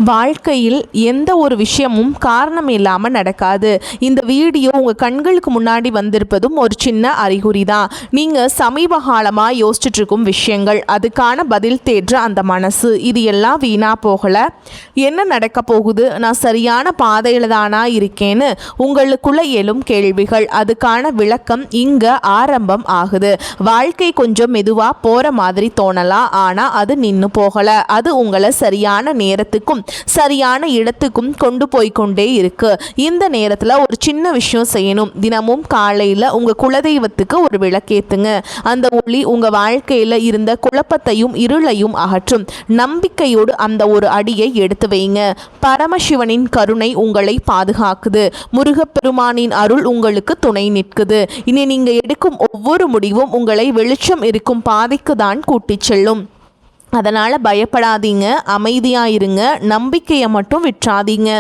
வாழ்க்கையில் எந்த ஒரு விஷயமும் காரணம் இல்லாமல் நடக்காது. இந்த வீடியோ உங்கள் கண்களுக்கு முன்னாடி வந்திருப்பதும் ஒரு சின்ன அறிகுறி தான். நீங்கள் சமீப காலமாக யோசிச்சுட்டு இருக்கும் விஷயங்கள், அதுக்கான பதில் தேடுற அந்த மனசு, இது எல்லாம் வீணாக போகலை. என்ன நடக்க போகுது, நான் சரியான பாதையில் தானா இருக்கேன்னு உங்களுக்குள்ள எழும் கேள்விகள், அதுக்கான விளக்கம் இங்கே ஆரம்பம் ஆகுது. வாழ்க்கை கொஞ்சம் மெதுவாக போகிற மாதிரி தோணலாம், ஆனால் அது நின்று போகலை. அது உங்களை சரியான நேரத்துக்கும் சரியான இடத்துக்கும் கொண்டு போய்கொண்டே இருக்கு. இந்த நேரத்தில் ஒரு சின்ன விஷயம் செய்யணும். தினமும் காலையில் உங்கள் குலதெய்வத்துக்கு ஒரு விளக்கேத்துங்க. அந்த ஒளி உங்கள் வாழ்க்கையில் இருந்த குழப்பத்தையும் இருளையும் அகற்றும். நம்பிக்கையோடு அந்த ஒரு அடியை எடுத்து வைங்க. பரமசிவனின் கருணை உங்களை பாதுகாக்குது. முருகப்பெருமானின் அருள் உங்களுக்கு துணை நிற்குது. இனி நீங்கள் எடுக்கும் ஒவ்வொரு முடிவும் உங்களை வெளிச்சம் இருக்கும் பாதைக்கு தான் கூட்டிச் செல்லும். அதனால் பயப்படாதீங்க, அமைதியாக இருங்க, நம்பிக்கையை மட்டும் விட்டுறாதீங்க.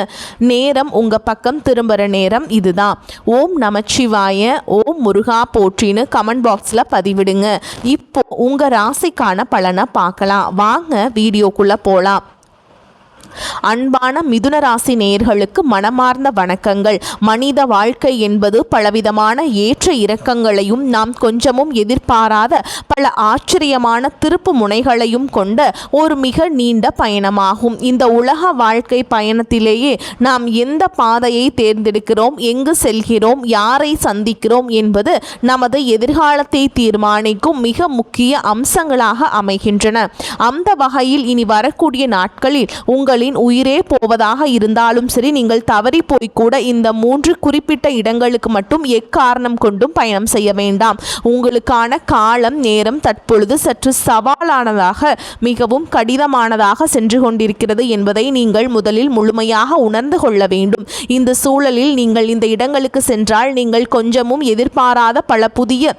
நேரம் உங்கள் பக்கம் திரும்புகிற நேரம் இதுதான். ஓம் நமச்சிவாய, ஓம் முருகா போற்றின்னு கமெண்ட் பாக்ஸில் பதிவிடுங்க. இப்போ உங்கள் ராசிக்கான பலனை பார்க்கலாம். வாங்க வீடியோக்குள்ளே போகலாம். அன்பான மிதுன ராசி நேயர்களுக்கு மனமார்ந்த வணக்கங்கள். மனித வாழ்க்கை என்பது பலவிதமான ஏற்ற இறக்கங்களையும் நாம் கொஞ்சமும் எதிர்பாராத பல ஆச்சரியமான திருப்பு முனைகளையும் கொண்ட ஒரு மிக நீண்ட பயணமாகும். இந்த உலக வாழ்க்கை பயணத்திலேயே நாம் எந்த பாதையை தேர்ந்தெடுக்கிறோம், எங்கு செல்கிறோம், யாரை சந்திக்கிறோம் என்பது நமது எதிர்காலத்தை தீர்மானிக்கும் மிக முக்கிய அம்சங்களாக அமைகின்றன. அந்த வகையில் இனி வரக்கூடிய நாட்களில் உங்களின் உயிரே போவதாக இருந்தாலும் சரி, நீங்கள் தவறி போய்கூட இந்த 3 குறிப்பிட்ட இடங்களுக்கு மட்டும் எக்காரணம் கொண்டும் பயணம் செய்ய வேண்டாம். உங்களுக்கான காலம் நேரம் தற்பொழுது சற்று சவாலானதாக, மிகவும் கடினமானதாக சென்று கொண்டிருக்கிறது என்பதை நீங்கள் முதலில் முழுமையாக உணர்ந்து கொள்ள வேண்டும். இந்த சூழலில் நீங்கள் இந்த இடங்களுக்கு சென்றால் நீங்கள் கொஞ்சமும் எதிர்பாராத பல புதிய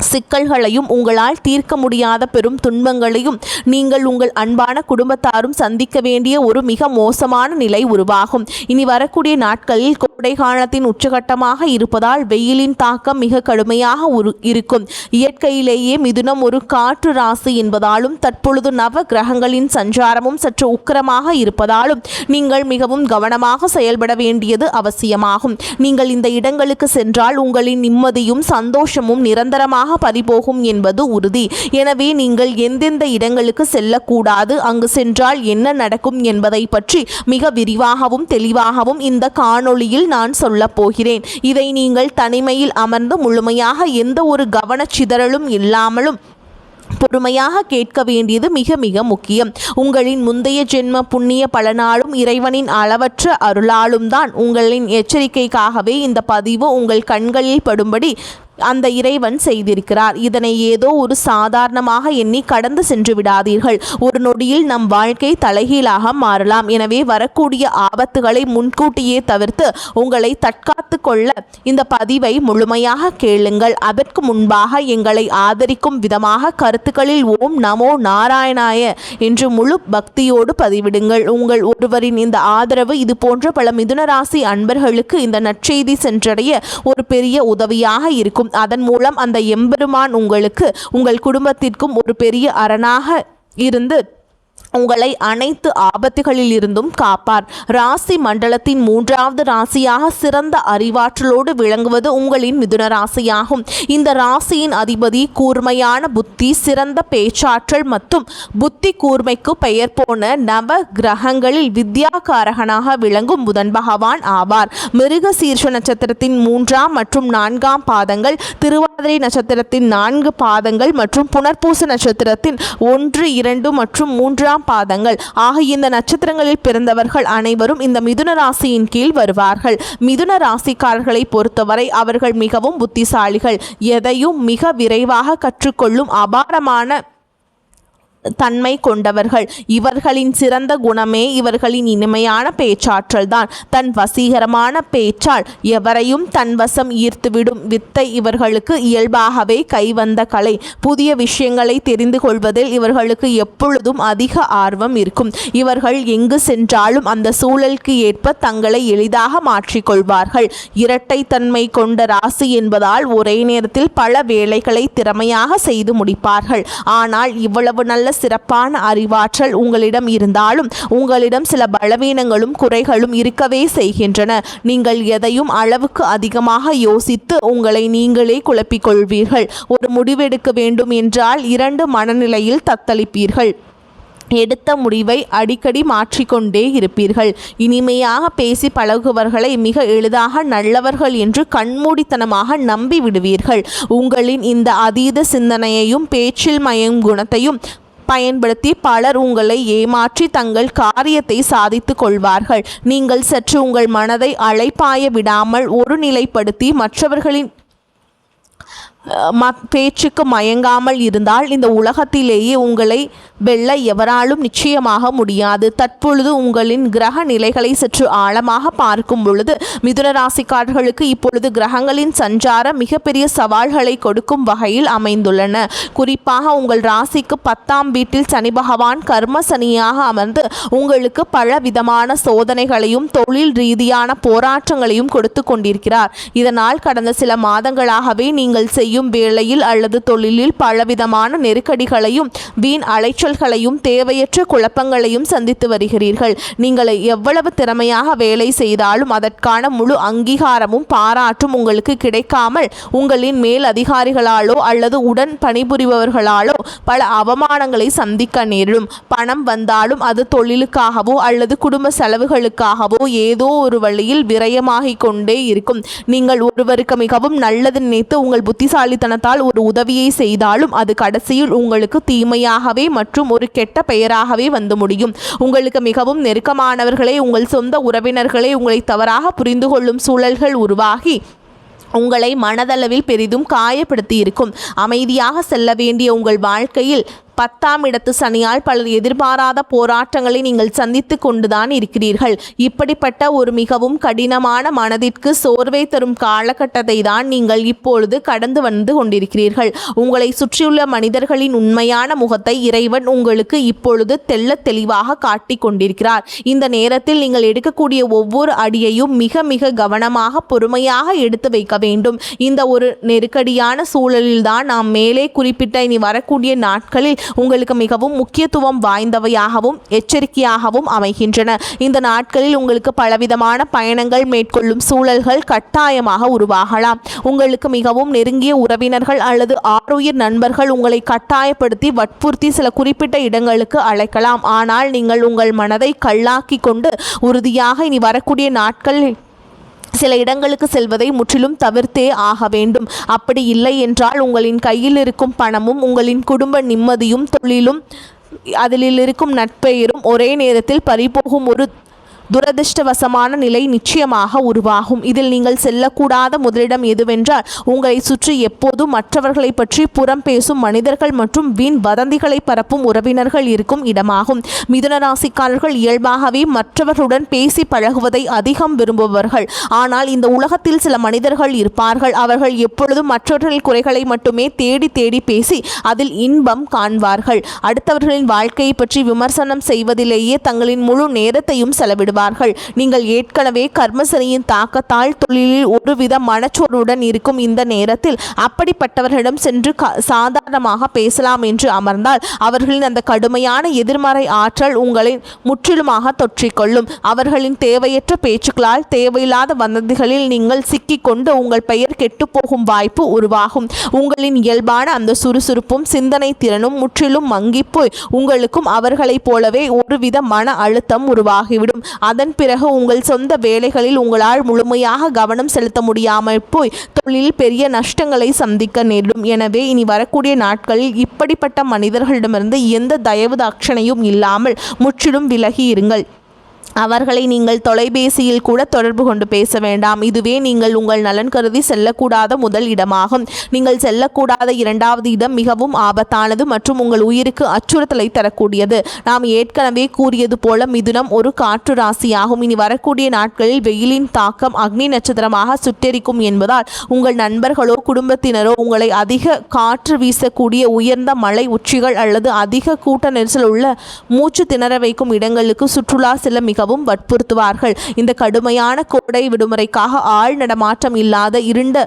சிக்கல்களையும் உங்களால் தீர்க்க முடியாத பெரும் துன்பங்களையும் நீங்கள் உங்கள் அன்பான குடும்பத்தாரும் சந்திக்க வேண்டிய ஒரு மிக மோசமான நிலை உருவாகும். இனி வரக்கூடிய நாட்களில் கோடை காலத்தின் உச்சகட்டமாக இருப்பதால் வெயிலின் தாக்கம் மிக கடுமையாக இருக்கும். இயற்கையிலேயே மிதுனம் ஒரு காற்று ராசி என்பதாலும் தற்பொழுது நவ கிரகங்களின் சஞ்சாரமும் சற்று உக்கிரமாக இருப்பதாலும் நீங்கள் மிகவும் கவனமாக செயல்பட வேண்டியது அவசியமாகும். நீங்கள் இந்த இடங்களுக்கு சென்றால் உங்களின் நிம்மதியும் சந்தோஷமும் நிரந்தரமாக பறிபோகும் என்பது உறுதி. எனவே நீங்கள் எந்தெந்த இடங்களுக்கு செல்லக்கூடாது, அங்கு சென்றால் என்ன நடக்கும் என்பதை பற்றி மிக விரிவாகவும் தெளிவாகவும் இந்த காணொளியில் நான் சொல்லப் போகிறேன். இதை நீங்கள் தனிமையில் அமர்ந்து முழுமையாக எந்த ஒரு கவனச்சிதறலும் இல்லாமலும் பொறுமையாக கேட்க வேண்டியது மிக மிக முக்கியம். உங்களின் முந்தைய ஜென்ம புண்ணிய பலனாலும் இறைவனின் அளவற்ற அருளாலும் தான் உங்களின் எச்சரிக்கைக்காகவே இந்த பதிவு உங்கள் கண்களில் படும்படி அந்த இறைவன் செய்திருக்கிறார். இதனை ஏதோ ஒரு சாதாரணமாக எண்ணி கடந்து சென்று விடாதீர்கள். ஒரு நொடியில் நம் வாழ்க்கை தலைகீழாக மாறலாம். எனவே வரக்கூடிய ஆபத்துகளை முன்கூட்டியே தவிர்த்து உங்களை தற்காத்து கொள்ள இந்த பதிவை முழுமையாக கேளுங்கள். அதற்கு முன்பாக எங்களை ஆதரிக்கும் விதமாக கருத்துக்களில் ஓம் நமோ நாராயணாய என்று முழு பக்தியோடு பதிவிடுங்கள். உங்கள் ஒருவரின் இந்த ஆதரவு இது போன்ற பல மிதுன ராசி அன்பர்களுக்கு இந்த நற்செய்தி சென்றடைய ஒரு பெரிய உதவியாக இருக்கும். அதன் மூலம் அந்த எம்பெருமான் உங்களுக்கு, உங்கள் குடும்பத்திற்கும் ஒரு பெரிய அரணாக இருந்து உங்களை அனைத்து ஆபத்துகளில் இருந்தும் காப்பார். ராசி மண்டலத்தின் 3வது ராசியாக சிறந்த அறிவாற்றலோடு விளங்குவது உங்களின் மிதுன ராசியாகும். இந்த ராசியின் அதிபதி கூர்மையான புத்தி, சிறந்த பேச்சாற்றல் மற்றும் புத்தி கூர்மைக்கு பெயர் போன நவ கிரகங்களில் வித்யாகாரகனாக விளங்கும் புதன் பகவான் ஆவார். மிருக சீர்ஷ நட்சத்திரத்தின் 3ஆம் மற்றும் 4ஆம் பாதங்கள், திருவாதிரை நட்சத்திரத்தின் 4 பாதங்கள் மற்றும் புனர்பூச நட்சத்திரத்தின் 1, 2 மற்றும் 3ஆம் பாதங்கள் ஆகிய இந்த நட்சத்திரங்களில் பிறந்தவர்கள் அனைவரும் இந்த மிதுன ராசியின் கீழ் வருவார்கள். மிதுன ராசிக்காரர்களை பொறுத்தவரை அவர்கள் மிகவும் புத்திசாலிகள். எதையும் மிக விரைவாக கற்றுக்கொள்ளும் அபாரமான தன்மை கொண்டவர்கள். இவர்களின் சிறந்த குணமே இவர்களின் இனிமையான பேச்சாற்றல் தான். தன் வசீகரமான பேச்சால் எவரையும் தன் வசம் ஈர்த்துவிடும் வித்தை இவர்களுக்கு இயல்பாகவே கைவந்த கலை. புதிய விஷயங்களை தெரிந்து கொள்வதில் இவர்களுக்கு எப்பொழுதும் அதிக ஆர்வம் இருக்கும். இவர்கள் எங்கு சென்றாலும் அந்த சூழலுக்கு ஏற்ப தங்களை எளிதாக மாற்றிக்கொள்வார்கள். இரட்டை தன்மை கொண்ட ராசி என்பதால் ஒரே நேரத்தில் பல வேலைகளை திறமையாக செய்து முடிப்பார்கள். ஆனால் இவ்வளவு நல்ல சிறப்பான அறிவாற்றல் உங்களிடம் இருந்தாலும் உங்களிடம் சில பலவீனங்களும் குறைகளும் இருக்கவே செய்கின்றன. நீங்கள் எதையும் அளவுக்கு அதிகமாக யோசித்து உங்களை நீங்களே குழப்பிக் கொள்வீர்கள். ஒரு முடிவெடுக்க வேண்டும் என்றால் 2 மனநிலையில் தத்தளிப்பீர்கள். எடுத்த முடிவை அடிக்கடி மாற்றிக்கொண்டே இருப்பீர்கள். இனிமையாக பேசி பழகுவர்களை மிக எளிதாக நல்லவர்கள் என்று கண்மூடித்தனமாக நம்பி விடுவீர்கள். உங்களின் இந்த அதீத சிந்தனையையும் பேச்சில் மயம் குணத்தையும் பயன்படுத்தி பலர் உங்களை ஏமாற்றி தங்கள் காரியத்தை சாதித்து கொள்வார்கள். நீங்கள் சற்று உங்கள் மனதை அலைப்பாய விடாமல் ஒருநிலைப்படுத்தி மற்றவர்களின் பேச்சுக்கு மயங்காமல் இருந்தால் இந்த உலகத்திலேயே உங்களை வெல்ல எவராலும் நிச்சயமாக முடியாது. தற்பொழுது உங்களின் கிரக நிலைகளை சற்று ஆழமாக பார்க்கும் பொழுது மிதுன ராசிக்காரர்களுக்கு இப்பொழுது கிரகங்களின் சஞ்சாரம் மிகப்பெரிய சவால்களை கொடுக்கும் வகையில் அமைந்துள்ளன. குறிப்பாக உங்கள் ராசிக்கு 10ஆம் வீட்டில் சனி பகவான் கர்ம சனியாக அமர்ந்து உங்களுக்கு பல விதமான சோதனைகளையும் தொழில் ரீதியான போராட்டங்களையும் கொடுத்து கொண்டிருக்கிறார். இதனால் கடந்த சில மாதங்களாகவே நீங்கள் செய்யும் வேளையில் அல்லது தொழிலில் பலவிதமான நெருக்கடிகளையும் வீண் அலைச்சல்களையும் தேவையற்ற குழப்பங்களையும் சந்தித்து வருகிறீர்கள். நீங்கள் எவ்வளவு திறமையாக வேலை செய்தாலும் அதற்கான முழு அங்கீகாரமும் பாராட்டும் உங்களுக்கு கிடைக்காமல் உங்களின் மேல் அதிகாரிகளாலோ அல்லது உடன் பணிபுரிபவர்களாலோ பல அவமானங்களை சந்திக்க நேரிடும். பணம் வந்தாலும் அது தொழிலுக்காகவோ அல்லது குடும்ப செலவுகளுக்காகவோ ஏதோ ஒரு வழியில் விரயமாகிக் கொண்டே இருக்கும். நீங்கள் ஒருவருக்கு மிகவும் நல்லது நினைத்து உங்கள் புத்திசாலித்தனத்தால் ஒரு உதவியை செய்தாலும் அது கடைசியில் உங்களுக்கு தீமையாகவே மற்றும் ஒரு கெட்ட பெயராகவே வந்து முடியும். உங்களுக்கு மிகவும் நெருக்கமானவர்களே உங்கள் சொந்த உறவினர்களே உங்களை தவறாக புரிந்து கொள்ளும் சூழல்கள் உருவாகி உங்களை மனதளவில் பெரிதும் காயப்படுத்தி இருக்கும். அமைதியாக செல்ல வேண்டிய உங்கள் வாழ்க்கையில் 10ஆம் இடத்து சனியால் பலர் எதிர்பாராத போராட்டங்களை நீங்கள் சந்தித்து கொண்டுதான் இருக்கிறீர்கள். இப்படிப்பட்ட ஒரு மிகவும் கடினமான மனதிற்கு சோர்வை தரும் காலகட்டத்தை தான் நீங்கள் இப்பொழுது கடந்து வந்து கொண்டிருக்கிறீர்கள். உங்களை சுற்றியுள்ள மனிதர்களின் உண்மையான முகத்தை இறைவன் உங்களுக்கு இப்பொழுது தெள்ள தெளிவாக காட்டி கொண்டிருக்கிறார். இந்த நேரத்தில் நீங்கள் எடுக்கக்கூடிய ஒவ்வொரு அடியையும் மிக மிக கவனமாக பொறுமையாக எடுத்து வைக்க வேண்டும். இந்த ஒரு நெருக்கடியான சூழலில்தான் நாம் மேலே குறிப்பிட்ட இனி வரக்கூடிய நாட்களில் உங்களுக்கு மிகவும் முக்கியத்துவம் வாய்ந்தவையாகவும் எச்சரிக்கையாகவும் அமைகின்றன. இந்த நாட்களில் உங்களுக்கு பலவிதமான பயணங்கள் மேற்கொள்ளும் சூழல்கள் கட்டாயமாக உருவாகலாம். உங்களுக்கு மிகவும் நெருங்கிய உறவினர்கள் அல்லது ஆருயிர் நண்பர்கள் உங்களை கட்டாயப்படுத்தி வற்புறுத்தி சில குறிப்பிட்ட இடங்களுக்கு அழைக்கலாம். ஆனால் நீங்கள் உங்கள் மனதை கல்லாக்கி கொண்டு உறுதியாக இனி வரக்கூடிய நாட்களில் சில இடங்களுக்கு செல்வதை முற்றிலும் தவிர்த்தே ஆக வேண்டும். அப்படி இல்லை என்றால் உங்களின் கையில் இருக்கும் பணமும் உங்களின் குடும்ப நிம்மதியும் தொழிலும் அதில் இருக்கும் நட்பெயரும் ஒரே நேரத்தில் பறிபோகும் ஒரு துரதிருஷ்டவசமான நிலை நிச்சயமாக உருவாகும். இதில் நீங்கள் செல்லக்கூடாத முதலிடம் எதுவென்றால் உங்களை சுற்றி எப்போதும் மற்றவர்களை பற்றி புறம் பேசும் மனிதர்கள் மற்றும் வீண் வதந்திகளை பரப்பும் உறவினர்கள் இருக்கும் இடமாகும். மிதுன ராசிக்காரர்கள் இயல்பாகவே மற்றவர்களுடன் பேசி பழகுவதை அதிகம் விரும்புபவர்கள். ஆனால் இந்த உலகத்தில் சில மனிதர்கள் இருப்பார்கள். அவர்கள் எப்பொழுதும் மற்றவர்களின் குறைகளை மட்டுமே தேடி தேடி பேசி அதில் இன்பம் காண்பார்கள். அடுத்தவர்களின் வாழ்க்கையை பற்றி விமர்சனம் செய்வதிலேயே தங்களின் முழு நேரத்தையும் செலவிடுவார்கள். நீங்கள் ஏற்கனவே கர்மசனியின் தாக்கத்தால் தொழிலில் ஒருவித மனச்சோர்வுடன் இருக்கும் இந்த நேரத்தில் அப்படிப்பட்டவர்களிடம் சென்று சாதாரணமாக பேசலாம் என்று அமர்ந்தால் அவர்களின் அந்த கடுமையான எதிர்மறை ஆற்றல் உங்களை முற்றிலுமாக தொற்றிக்கொள்ளும். அவர்களின் தேவையற்ற பேச்சுக்களால் தேவையில்லாத வதந்திகளில் நீங்கள் சிக்கிக்கொண்டு உங்கள் பெயர் கெட்டுப்போகும் வாய்ப்பு உருவாகும். உங்களின் இயல்பான அந்த சுறுசுறுப்பும் சிந்தனை திறனும் முற்றிலும் மங்கிப்போய் உங்களுக்கும் அவர்களைப் போலவே ஒருவித மன அழுத்தம் உருவாகிவிடும். அதன் பிறகு உங்கள் சொந்த வேலைகளில் உங்களால் முழுமையாக கவனம் செலுத்த முடியாமல் போய் தொழிலில் பெரிய நஷ்டங்களை சந்திக்க நேரிடும். எனவே இனி வரக்கூடிய நாட்களில் இப்படிப்பட்ட மனிதர்களிடமிருந்து எந்த தயவு தாட்சணையும் இல்லாமல் முற்றிலும் விலகி இருங்கள். அவர்களை நீங்கள் தொலைபேசியில் கூட தொடர்பு கொண்டு பேச வேண்டாம். இதுவே நீங்கள் உங்கள் நலன் கருதி செல்லக்கூடாத முதல் இடமாகும். நீங்கள் செல்லக்கூடாத 2வது இடம் மிகவும் ஆபத்தானது மற்றும் உங்கள் உயிருக்கு அச்சுறுத்தலை தரக்கூடியது. நாம் ஏற்கனவே கூறியது போல மிதுனம் ஒரு காற்று ராசியாகும். இனி வரக்கூடிய நாட்களில் வெயிலின் தாக்கம் அக்னி நட்சத்திரமாக சுட்டெரிக்கும் என்பதால் உங்கள் நண்பர்களோ குடும்பத்தினரோ உங்களை அதிக காற்று வீசக்கூடிய உயர்ந்த மலை உச்சிகள் அல்லது அதிக கூட்ட நெரிசல் உள்ள மூச்சு திணற வைக்கும் இடங்களுக்கு சுற்றுலா செல்ல மிகவும் வற்புறுத்துவார்கள். இந்த கடுமையான கோடை விடுமுறைக்காக ஆள் நடமாட்டம் இல்லாத இருண்ட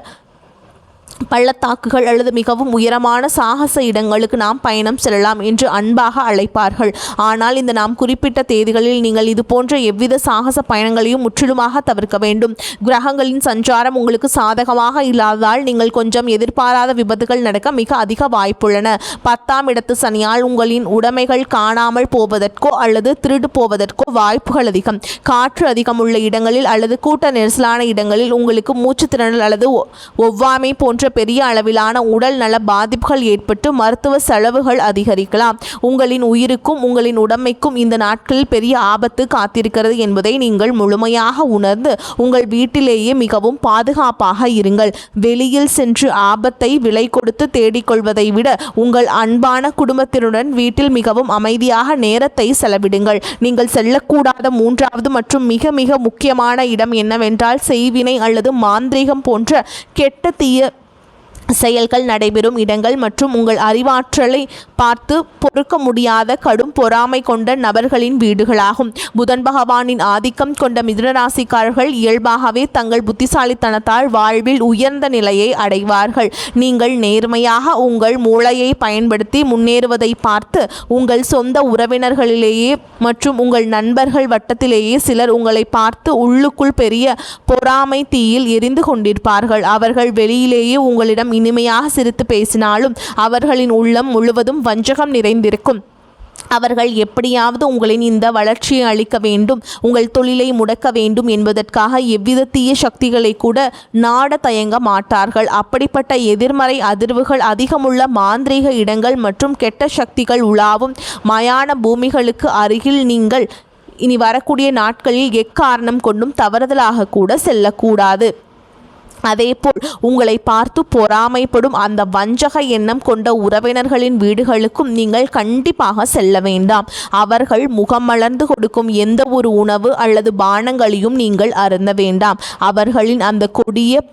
பள்ளத்தாக்குகள் அல்லது மிகவும் உயரமான சாகச இடங்களுக்கு நாம் பயணம் செல்லலாம் என்று அன்பாக அழைப்பார்கள். ஆனால் இந்த நாம் குறிப்பிட்ட தேதிகளில் நீங்கள் இது போன்ற எவ்வித சாகச பயணங்களையும் முற்றிலுமாக தவிர்க்க வேண்டும். கிரகங்களின் சஞ்சாரம் உங்களுக்கு சாதகமாக இல்லாததால் நீங்கள் கொஞ்சம் எதிர்பாராத விபத்துகள் நடக்க மிக அதிக வாய்ப்புள்ளன. 10ஆம் இடத்து சனியால் உங்களின் உடைமைகள் காணாமல் போவதற்கோ அல்லது திருடு போவதற்கோ வாய்ப்புகள் அதிகம். காற்று அதிகம் உள்ள இடங்களில் அல்லது கூட்ட நெரிசலான இடங்களில் உங்களுக்கு மூச்சு திணறல் அல்லது ஒவ்வாமை போன்ற பெரிய அளவிலான உடல் நல பாதிப்புகள் ஏற்பட்டு மருத்துவ செலவுகள் அதிகரிக்கலாம். உங்களின் உயிருக்கும் உங்களின் உடமைக்கும் இந்த நாட்களில் பெரிய ஆபத்து காத்திருக்கிறது என்பதை நீங்கள் முழுமையாக உணர்ந்து உங்கள் வீட்டிலேயே மிகவும் பாதுகாப்பாக இருங்கள். வெளியில் சென்று ஆபத்தை விலை கொடுத்து தேடிக்கொள்வதை விட உங்கள் அன்பான குடும்பத்தினுடன் வீட்டில் மிகவும் அமைதியாக நேரத்தை செலவிடுங்கள். நீங்கள் செல்லக்கூடாத 3வது மற்றும் மிக மிக முக்கியமான இடம் என்னவென்றால் செய்வினை அல்லது மாந்திரீகம் போன்ற கெட்ட தீய செயல்கள் நடைபெறும் இடங்கள் மற்றும் உங்கள் அறிவாற்றலை பார்த்து பொறுக்க முடியாத கடும் பொறாமை கொண்ட நபர்களின் வீடுகளாகும். புதன் பகவானின் ஆதிக்கம் கொண்ட மிதுனராசிக்காரர்கள் இயல்பாகவே தங்கள் புத்திசாலித்தனத்தால் வாழ்வில் உயர்ந்த நிலையை அடைவார்கள். நீங்கள் நேர்மையாக உங்கள் மூளையை பயன்படுத்தி முன்னேறுவதை பார்த்து உங்கள் சொந்த உறவினர்களிலேயே மற்றும் உங்கள் நண்பர்கள் வட்டத்திலேயே சிலர் உங்களை பார்த்து உள்ளுக்குள் பெரிய பொறாமை தீயில் எரிந்து கொண்டிருப்பார்கள். அவர்கள் வெளியிலேயே உங்களிடம் இனிமையாக சிரித்து பேசினாலும் அவர்களின் உள்ளம் முழுவதும் வஞ்சகம் நிறைந்திருக்கும். அவர்கள் எப்படியாவது உங்களின் இந்த வளர்ச்சியை அளிக்க வேண்டும், உங்கள் தொழிலை முடக்க வேண்டும் என்பதற்காக எவ்வித தீய சக்திகளை கூட நாட தயங்க மாட்டார்கள். அப்படிப்பட்ட எதிர்மறை அதிர்வுகள் அதிகமுள்ள மாந்திரீக இடங்கள் மற்றும் கெட்ட சக்திகள் உலாவும் மயான பூமிகளுக்கு அருகில் நீங்கள் இனி வரக்கூடிய நாட்களில் எக்காரணம் கொண்டும் தவறுதலாக கூட செல்லக்கூடாது. அதேபோல் உங்களை பார்த்து பொறாமைப்படும் அந்த வஞ்சக எண்ணம் கொண்ட உறவினர்களின் வீடுகளுக்கும் நீங்கள் கண்டிப்பாக செல்ல வேண்டாம். அவர்கள் முகமலர்ந்து கொடுக்கும் எந்த ஒரு உணவு அல்லது பானங்களையும் நீங்கள் அருந்த வேண்டாம். அவர்களின் அந்த கொடிய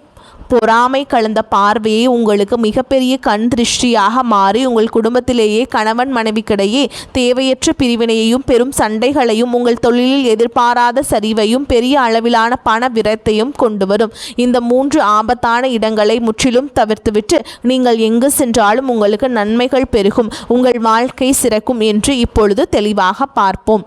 பொறாமை கலந்த பார்வையை உங்களுக்கு மிகப்பெரிய கண் திருஷ்டியாக மாறி உங்கள் குடும்பத்திலேயே கணவன் மனைவிக்கிடையே தேவையற்ற பிரிவினையையும் பெரும் சண்டைகளையும் உங்கள் தொழிலில் எதிர்பாராத சரிவையும் பெரிய அளவிலான பண விரயத்தையும் கொண்டு வரும். இந்த 3 ஆபத்தான இடங்களை முற்றிலும் தவிர்த்துவிட்டு நீங்கள் எங்கு சென்றாலும் உங்களுக்கு நன்மைகள் பெருகும், உங்கள் வாழ்க்கை சிறக்கும் என்று இப்பொழுது தெளிவாக பார்ப்போம்.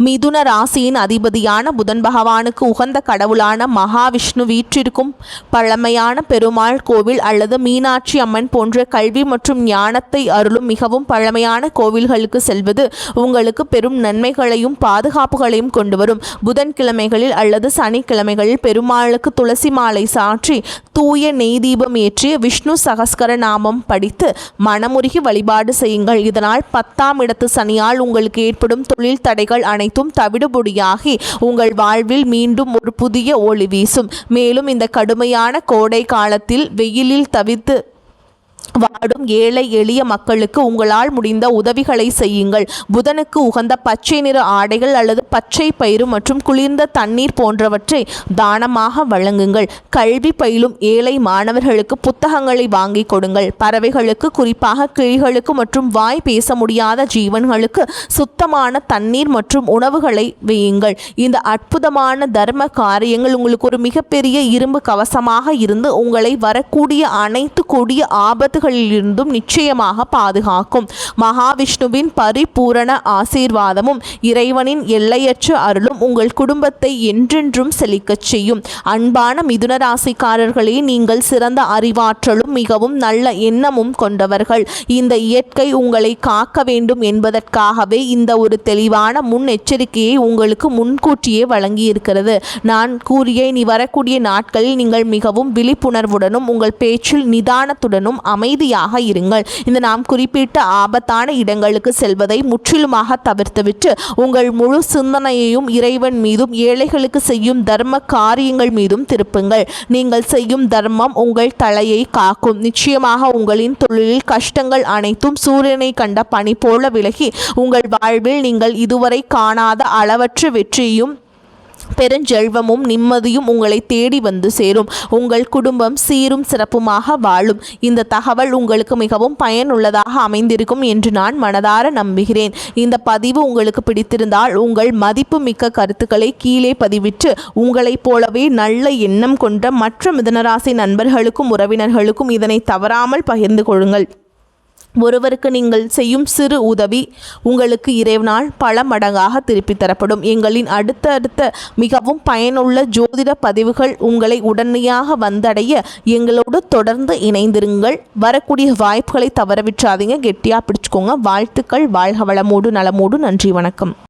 மிதுன ராசியின் அதிபதியான புதன் பகவானுக்கு உகந்த கடவுளான மகாவிஷ்ணு வீற்றிருக்கும் பழமையான பெருமாள் கோவில் அல்லது மீனாட்சி அம்மன் போன்ற கல்வி மற்றும் ஞானத்தை அருளும் மிகவும் பழமையான கோவில்களுக்கு செல்வது உங்களுக்கு பெரும் நன்மைகளையும் பாதுகாப்புகளையும் கொண்டு வரும். புதன்கிழமைகளில் அல்லது சனிக்கிழமைகளில் பெருமாளுக்கு துளசி மாலை சாற்றி தூய நெய் தீபம் ஏற்றி விஷ்ணு சகஸ்கர நாமம் படித்து மனமுருகி வழிபாடு செய்யுங்கள். இதனால் 10ஆம் இடத்து சனியால் உங்களுக்கு ஏற்படும் தொழில் தடைகள் அனைத்தும் தவிடுபொடியாகி உங்கள் வாழ்வில் மீண்டும் ஒரு புதிய ஒளி வீசும். மேலும் இந்த கடுமையான கோடை காலத்தில் வெயிலில் தவித்து வாடும் ஏழை எளிய மக்களுக்கு உங்களால் முடிந்த உதவிகளை செய்யுங்கள். புதனுக்கு உகந்த பச்சை நிற ஆடைகள் அல்லது பச்சை பயிறு மற்றும் குளிர்ந்த தண்ணீர் போன்றவற்றை தானமாக வழங்குங்கள். கல்வி பயிலும் ஏழை மாணவர்களுக்கு புத்தகங்களை வாங்கி கொடுங்கள். பறவைகளுக்கு, குறிப்பாக கிளிகளுக்கு மற்றும் வாய் பேச முடியாத ஜீவன்களுக்கு சுத்தமான தண்ணீர் மற்றும் உணவுகளை வையுங்கள். இந்த அற்புதமான தர்ம காரியங்கள் உங்களுக்கு ஒரு மிகப்பெரிய இரும்பு கவசமாக இருந்து உங்களை வரக்கூடிய அனைத்து கொடிய ஆபத்துகளிலிருந்தும் நிச்சயமாக பாதுகாக்கும். மகாவிஷ்ணுவின் பரிபூரண ஆசீர்வாதமும் இறைவனின் எல்லையற்ற அருளும் உங்கள் குடும்பத்தை என்றென்றும் செழிக்கச் செய்யும். அன்பான மிதுன ராசிக்காரர்களே, நீங்கள் சிறந்த அறிவாற்றலும் மிகவும் நல்ல எண்ணமும் கொண்டவர்கள். இந்த இயற்கை உங்களை காக்க வேண்டும் என்பதற்காகவே இந்த ஒரு தெளிவான முன்னெச்சரிக்கையை உங்களுக்கு முன்கூட்டியே வழங்கியிருக்கிறது. நான் கூறிய இனி வரக்கூடிய நாட்களில் நீங்கள் மிகவும் விழிப்புணர்வுடனும் உங்கள் பேச்சில் நிதானத்துடனும் அமைதியாக இருங்கள். இந்த நாம் குறிப்பிட்ட ஆபத்தான இடங்களுக்கு செல்வதை முற்றிலுமாக தவிர்த்துவிட்டு உங்கள் முழு சிந்தனையையும் இறைவன் மீதும் ஏழைகளுக்கு செய்யும் தர்ம காரியங்கள் மீதும் திருப்புங்கள். நீங்கள் செய்யும் தர்மம் உங்கள் தலையை காக்கும். நிச்சயமாக உங்களின் தொழிலில் கஷ்டங்கள் அனைத்தும் சூரியனை கண்ட பனி போல விலகி உங்கள் வாழ்வில் நீங்கள் இதுவரை காணாத அளவற்ற வெற்றியும் பெருஞ்செல்வமும் நிம்மதியும் உங்களை தேடி வந்து சேரும். உங்கள் குடும்பம் சீரும் சிறப்புமாக வாழும். இந்த தகவல் உங்களுக்கு மிகவும் பயனுள்ளதாக அமைந்திருக்கும் என்று நான் மனதார நம்புகிறேன். இந்த பதிவு உங்களுக்கு பிடித்திருந்தால் உங்கள் மதிப்புமிக்க கருத்துக்களை கீழே பதிவிட்டு உங்களைப் போலவே நல்ல எண்ணம் கொண்ட மற்ற மிதுனராசி நண்பர்களுக்கும் உறவினர்களுக்கும் இதனை தவறாமல் பகிர்ந்து கொள்ளுங்கள். ஒருவருக்கு நீங்கள் செய்யும் சிறு உதவி உங்களுக்கு இறைவனால் பல மடங்காக திருப்பி தரப்படும். எங்களின் அடுத்தடுத்த மிகவும் பயனுள்ள ஜோதிட பதிவுகள் உங்களை உடனடியாக வந்தடைய எங்களோடு தொடர்ந்து இணைந்திருங்கள். வரக்கூடிய வாய்ப்புகளை தவறவிட்டாதீங்க. கெட்டியாக பிடிச்சுக்கோங்க. வாழ்த்துக்கள். வாழ்க வளமோடு நலமோடு. நன்றி, வணக்கம்.